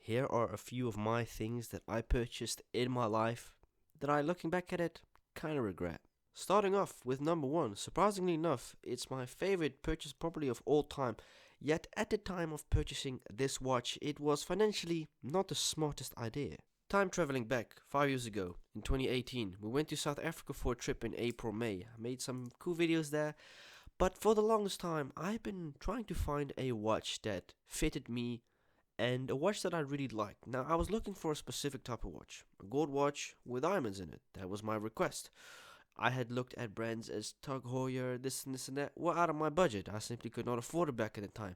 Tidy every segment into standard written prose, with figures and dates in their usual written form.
here are a few of my things that I purchased in my life that I, looking back at it, kind of regret. Starting off with number one, surprisingly enough, it's my favorite purchase probably of all time. Yet at the time of purchasing this watch, it was financially not the smartest idea. Time traveling back 5 years ago in 2018, we went to South Africa for a trip in April, May. I made some cool videos there, but for the longest time, I've been trying to find a watch that fitted me and a watch that I really liked. Now, I was looking for a specific type of watch, a gold watch with diamonds in it. That was my request. I had looked at brands as Tug Heuer, this and that, were out of my budget. I simply could not afford it back at the time.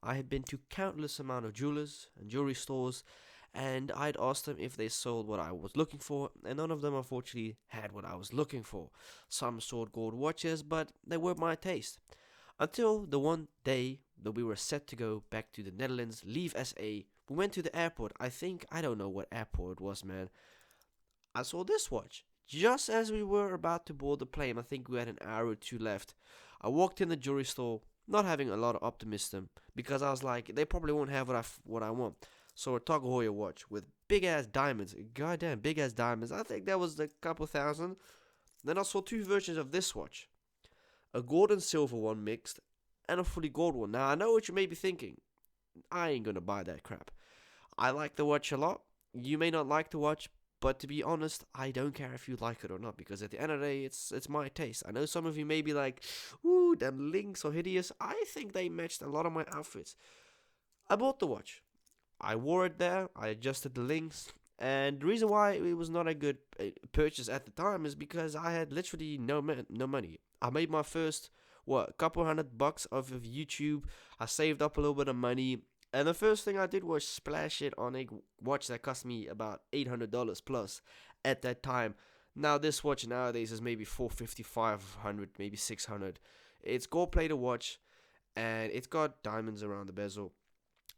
I had been to countless amount of jewelers and jewelry stores, and I'd asked them if they sold what I was looking for, and none of them unfortunately had what I was looking for. Some sold gold watches, but they weren't my taste. Until the one day that we were set to go back to the Netherlands, leave SA, we went to the airport. I don't know what airport it was, man. I saw this watch. Just as we were about to board the plane, I think we had an hour or two left. I walked in the jewelry store, not having a lot of optimism, because I was like, they probably won't have what I want. So a Tag Heuer watch with big ass diamonds, goddamn big ass diamonds. I think that was a couple thousand. Then I saw two versions of this watch, a gold and silver one mixed, and a fully gold one. Now I know what you may be thinking. I ain't gonna buy that crap. I like the watch a lot. You may not like the watch, but to be honest, I don't care if you like it or not, because at the end of the day, it's my taste. I know some of you may be like, ooh, them links are hideous. I think they matched a lot of my outfits. I bought the watch. I wore it there. I adjusted the links. And the reason why it was not a good purchase at the time is because I had literally no money. I made my first, couple $100 off of YouTube. I saved up a little bit of money. And the first thing I did was splash it on a watch that cost me about $800 plus at that time. Now this watch nowadays is maybe 450, 500, maybe 600. It's gold plated watch, and it's got diamonds around the bezel.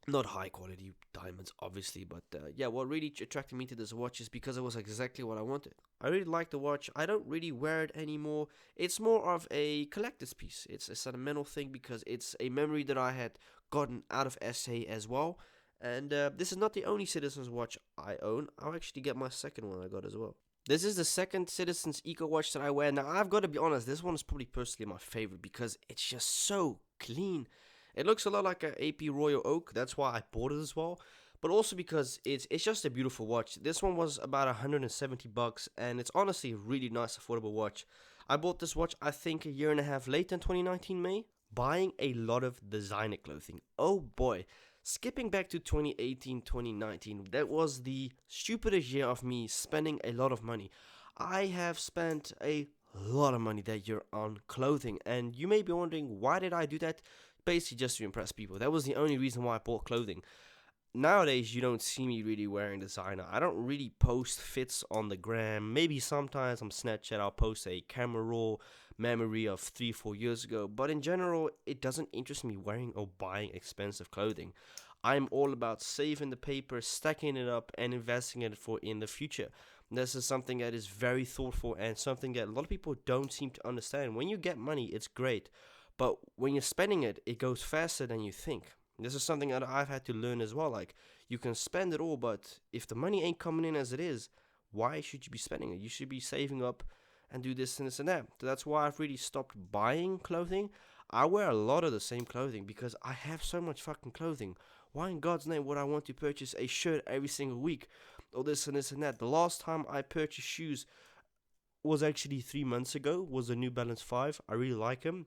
Not high quality diamonds, obviously, but yeah, what really attracted me to this watch is because it was exactly what I wanted. I really like the watch. I don't really wear it anymore. It's more of a collector's piece. It's a sentimental thing because it's a memory that I had gotten out of SA as well. And this is not the only Citizens watch I own. I'll actually get my second one I got as well. This is the second Citizens Eco watch that I wear. Now, I've got to be honest, this one is probably personally my favorite because it's just so clean. It looks a lot like an AP Royal Oak. That's why I bought it as well. But also because it's just a beautiful watch. This one was about $170, and it's honestly a really nice, affordable watch. I bought this watch, I think, a year and a half later in 2019 May. Buying a lot of designer clothing. Oh boy. Skipping back to 2018, 2019, that was the stupidest year of me spending a lot of money. I have spent a lot of money that year on clothing, and you may be wondering, why did I do that? Basically just to impress people. That was the only reason why I bought clothing. Nowadays, you don't see me really wearing designer. I don't really post fits on the gram. Maybe sometimes on Snapchat I'll post a camera roll memory of 3-4 years ago. But in general, it doesn't interest me wearing or buying expensive clothing. I'm all about saving the paper, stacking it up, and investing it for in the future. This is something that is very thoughtful and something that a lot of people don't seem to understand. When you get money, it's great. But when you're spending it, it goes faster than you think. This is something that I've had to learn as well. Like, you can spend it all, but if the money ain't coming in as it is, why should you be spending it? You should be saving up and do this and this and that. So that's why I've really stopped buying clothing. I wear a lot of the same clothing because I have so much fucking clothing. Why in God's name would I want to purchase a shirt every single week? Or this and this and that. The last time I purchased shoes was actually 3 months ago, was a New Balance 5. I really like them.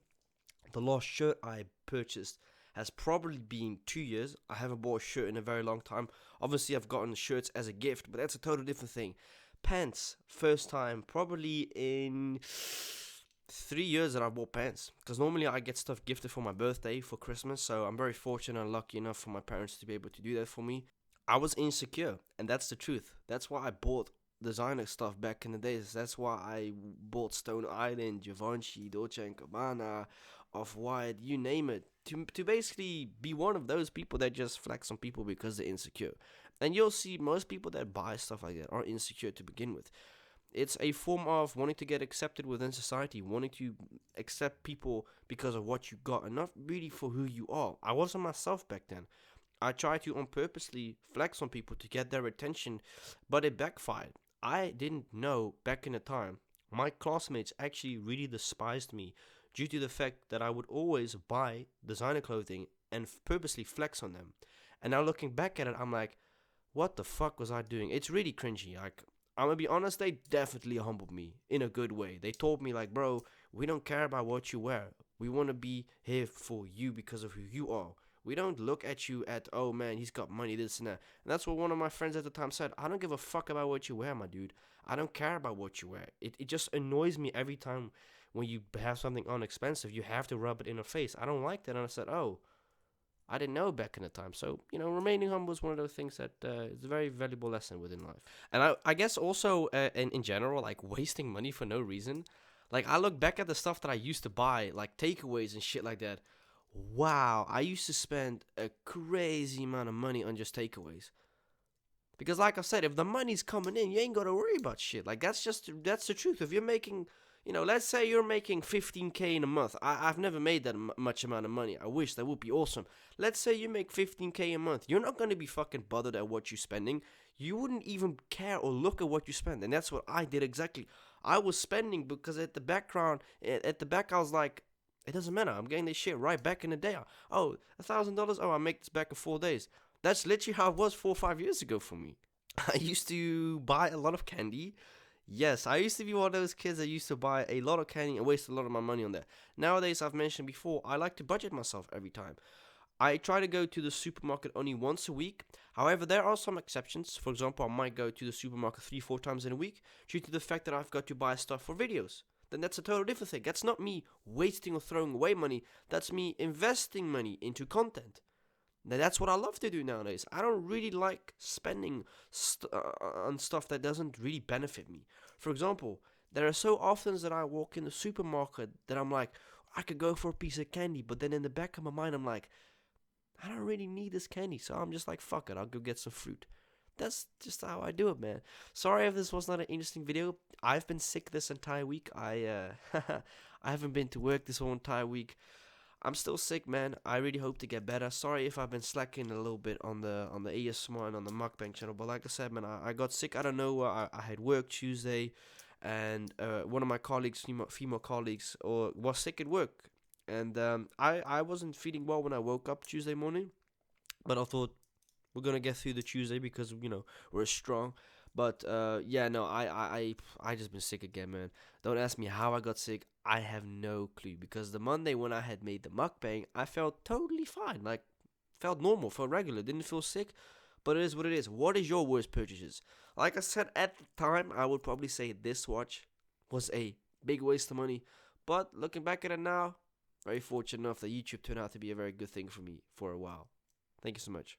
The last shirt I purchased has probably been 2 years. I haven't bought a shirt in a very long time. Obviously, I've gotten shirts as a gift, but that's a totally different thing. Pants, first time, probably in 3 years that I bought pants. Because normally I get stuff gifted for my birthday, for Christmas. So I'm very fortunate and lucky enough for my parents to be able to do that for me. I was insecure, and that's the truth. That's why I bought designer stuff back in the days. That's why I bought Stone Island, Givenchy, Dolce & Gabbana, Off-White, you name it. To basically be one of those people that just flex on people because they're insecure. And you'll see most people that buy stuff like that are insecure to begin with. It's a form of wanting to get accepted within society, wanting to accept people because of what you got and not really for who you are. I wasn't myself back then. I tried to on purposely flex on people to get their attention, but it backfired. I didn't know back in the time. My classmates actually really despised me due to the fact that I would always buy designer clothing and purposely flex on them. And now looking back at it, I'm like, what the fuck was I doing? It's really cringy. Like, I'm gonna be honest, they definitely humbled me in a good way. They told me, like, bro, we don't care about what you wear. We want to be here for you because of who you are. We don't look at you at, oh man, he's got money, this and that. And that's what one of my friends at the time said. I don't give a fuck about what you wear, my dude. I don't care about what you wear. It just annoys me every time when you have something unexpensive, you have to rub it in her face. I don't like that. And I said, oh, I didn't know back in the time. So, remaining humble is one of those things that is a very valuable lesson within life. And I guess also in general, like wasting money for no reason. Like I look back at the stuff that I used to buy, like takeaways and shit like that. Wow, I used to spend a crazy amount of money on just takeaways. Because like I said, if the money's coming in, you ain't got to worry about shit. Like that's the truth. If you're making, let's say you're making 15K in a month. I've never made that much amount of money. I wish that would be awesome. Let's say you make 15K a month. You're not going to be fucking bothered at what you're spending. You wouldn't even care or look at what you spend. And that's what I did exactly. I was spending because at the back I was like, it doesn't matter. I'm getting this shit right back in the day. Oh, $1,000. Oh, I make this back in 4 days. That's literally how it was 4 or 5 years ago for me. I used to buy a lot of candy. Yes, I used to be one of those kids that used to buy a lot of candy and waste a lot of my money on that. Nowadays, I've mentioned before, I like to budget myself every time. I try to go to the supermarket only once a week. However, there are some exceptions. For example, I might go to the supermarket 3-4 times in a week due to the fact that I've got to buy stuff for videos. Then that's a total different thing. That's not me wasting or throwing away money. That's me investing money into content. Now, that's what I love to do nowadays. I don't really like spending on stuff that doesn't really benefit me. For example, there are so often that I walk in the supermarket that I'm like, I could go for a piece of candy, but then in the back of my mind, I'm like, I don't really need this candy, so I'm just like, fuck it, I'll go get some fruit. That's just how I do it, man. Sorry if this was not an interesting video. I've been sick this entire week. I haven't been to work this whole entire week. I'm still sick, man. I really hope to get better. Sorry if I've been slacking a little bit on the ASMR and on the mukbang channel, but like I said, man, I got sick. I don't know. I had work Tuesday, and one of my colleagues, female colleagues, was sick at work, and I wasn't feeling well when I woke up Tuesday morning, but I thought we're gonna get through the Tuesday because we're strong. But yeah, no, I just been sick again, man. Don't ask me how I got sick. I have no clue because the Monday when I had made the mukbang, I felt totally fine. Like felt normal, felt regular, didn't feel sick. But it is what it is. What is your worst purchases? Like I said at the time, I would probably say this watch was a big waste of money. But looking back at it now, very fortunate enough that YouTube turned out to be a very good thing for me for a while. Thank you so much.